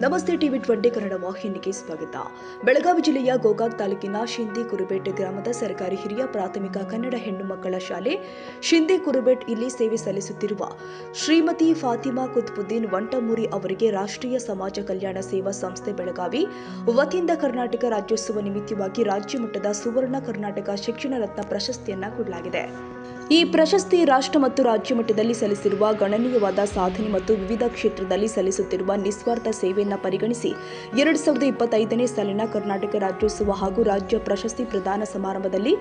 ನಮಸ್ತೆ ಟಿವಿ 20 ಕನ್ನಡ ವಾಹಿನಿಗೆ ಸ್ವಾಗತ. ಬೆಳಗಾವಿ ಜಿಲ್ಲೆಯ ಗೋಕಾಕ್ ತಾಲೂಕಿನ ಶಿಂದಿ ಕುರುಬೇಟ್ ಗ್ರಾಮದ ಸರ್ಕಾರಿ ಹಿರಿಯ ಪ್ರಾಥಮಿಕ ಕನ್ನಡ ಹೆಣ್ಣು ಮಕ್ಕಳ ಶಾಲೆ ಶಿಂದಿ ಕುರುಬೇಟ್ ಇಲ್ಲಿ ಸೇವೆ ಸಲ್ಲಿಸುತ್ತಿರುವ ಶ್ರೀಮತಿ ಫಾತಿಮಾ ಕುತ್ಬುದ್ದೀನ್ ವಂಟಮೂರಿ ಅವರಿಗೆ ರಾಷ್ಟ್ರೀಯ ಸಮಾಜ ಕಲ್ಯಾಣ ಸೇವಾ ಸಂಸ್ಥೆ ಬೆಳಗಾವಿ ವತಿಯಿಂದ ಕರ್ನಾಟಕ ರಾಜ್ಯೋತ್ಸವ ನಿಮಿತ್ತವಾಗಿ ರಾಜ್ಯ ಮಟ್ಟದ ಸುವರ್ಣ ಕರ್ನಾಟಕ ಶಿಕ್ಷಣ ರತ್ನ ಪ್ರಶಸ್ತಿಯನ್ನು ಕೊಡಲಾಗಿದೆ. ಈ ಪ್ರಶಸ್ತಿ ರಾಷ್ಟ್ರ ಮತ್ತು ರಾಜ್ಯ ಮಟ್ಟದಲ್ಲಿ ಸಲ್ಲಿಸಿರುವ ಗಣನೀಯವಾದ ಸಾಧನೆ ಮತ್ತು ವಿವಿಧ ಕ್ಷೇತ್ರದಲ್ಲಿ ಸಲ್ಲಿಸುತ್ತಿರುವ ನಿಸ್ವಾರ್ಥ ಸೇವೆಯನ್ನು ಪರಿಗಣಿಸಿ 2025ನೇ ಸಾಲಿನ ಕರ್ನಾಟಕ ರಾಜ್ಯೋತ್ಸವ ಹಾಗೂ ರಾಜ್ಯ ಪ್ರಶಸ್ತಿ ಪ್ರದಾನ ಸಮಾರಂಭದಲ್ಲಿ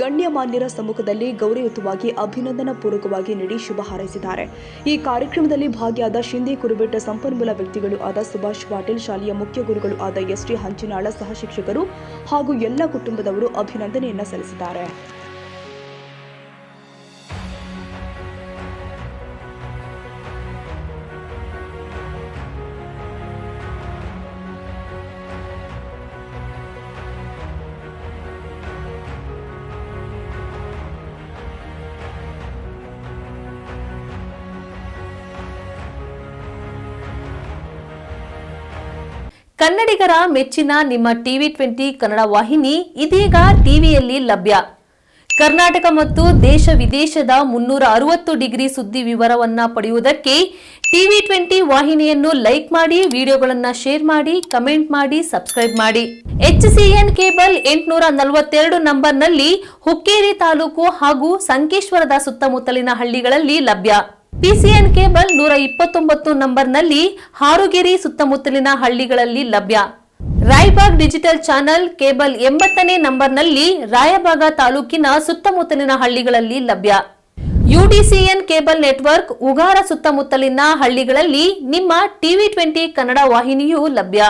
ಗಣ್ಯಮಾನ್ಯರ ಸಮ್ಮುಖದಲ್ಲಿ ಗೌರವಯುತವಾಗಿ ಅಭಿನಂದನಾ ಪೂರ್ವಕವಾಗಿ ನೀಡಿ ಶುಭ ಹಾರೈಸಿದ್ದಾರೆ. ಈ ಕಾರ್ಯಕ್ರಮದಲ್ಲಿ ಭಾಗಿಯಾದ ಶಿಂದಿ ಕುರುಬೇಟ ಸಂಪನ್ಮೂಲ ವ್ಯಕ್ತಿಗಳು ಆದ ಸುಭಾಷ್ ಪಾಟೀಲ್, ಶಾಲೆಯ ಮುಖ್ಯ ಗುರುಗಳು ಆದ ಎಸ್.ಟಿ. ಹಂಚಿನಾಳ, ಸಹ ಶಿಕ್ಷಕರು ಹಾಗೂ ಎಲ್ಲ ಕುಟುಂಬದವರು ಅಭಿನಂದನೆಯನ್ನು ಸಲ್ಲಿಸಿದ್ದಾರೆ. ಕನ್ನಡಿಗರ ಮೆಚ್ಚಿನ ನಿಮ್ಮ ಟಿವಿ 20 ಕನ್ನಡ ವಾಹಿನಿ ಇದೀಗ ಟಿವಿಯಲ್ಲಿ ಲಭ್ಯ. ಕರ್ನಾಟಕ ಮತ್ತು ದೇಶ ವಿದೇಶದ 360 ಡಿಗ್ರಿ ಸುದ್ದಿ ವಿವರವನ್ನ ಪಡೆಯುವುದಕ್ಕೆ ಟಿವಿ 20 ವಾಹಿನಿಯನ್ನು ಲೈಕ್ ಮಾಡಿ, ವಿಡಿಯೋಗಳನ್ನು ಶೇರ್ ಮಾಡಿ, ಕಮೆಂಟ್ ಮಾಡಿ, ಸಬ್ಸ್ಕ್ರೈಬ್ ಮಾಡಿ. HCN ಕೇಬಲ್ 842 ನಂಬರ್ನಲ್ಲಿ ಹುಕ್ಕೇರಿ ತಾಲೂಕು ಹಾಗೂ ಸಂಕೇಶ್ವರದ ಸುತ್ತಮುತ್ತಲಿನ ಹಳ್ಳಿಗಳಲ್ಲಿ ಲಭ್ಯ. PCN ಕೇಬಲ್ 129 ನಂಬರ್ನಲ್ಲಿ ಹಾರುಗೆರೆ ಸುತ್ತಮುತ್ತಲಿನ ಹಳ್ಳಿಗಳಲ್ಲಿ ಲಭ್ಯ. ರಾಯಬಾಗ್ ಡಿಜಿಟಲ್ ಚಾನೆಲ್ ಕೇಬಲ್ 80ನೇ ನಂಬರ್ನಲ್ಲಿ ರಾಯಬಾಗ ತಾಲೂಕಿನ ಸುತ್ತಮುತ್ತಲಿನ ಹಳ್ಳಿಗಳಲ್ಲಿ ಲಭ್ಯ. UDCN ಕೇಬಲ್ ನೆಟ್ವರ್ಕ್ ಉಗಾರ ಸುತ್ತಮುತ್ತಲಿನ ಹಳ್ಳಿಗಳಲ್ಲಿ ನಿಮ್ಮ ಟಿವಿ 20 ಕನ್ನಡ ವಾಹಿನಿಯೂ ಲಭ್ಯ.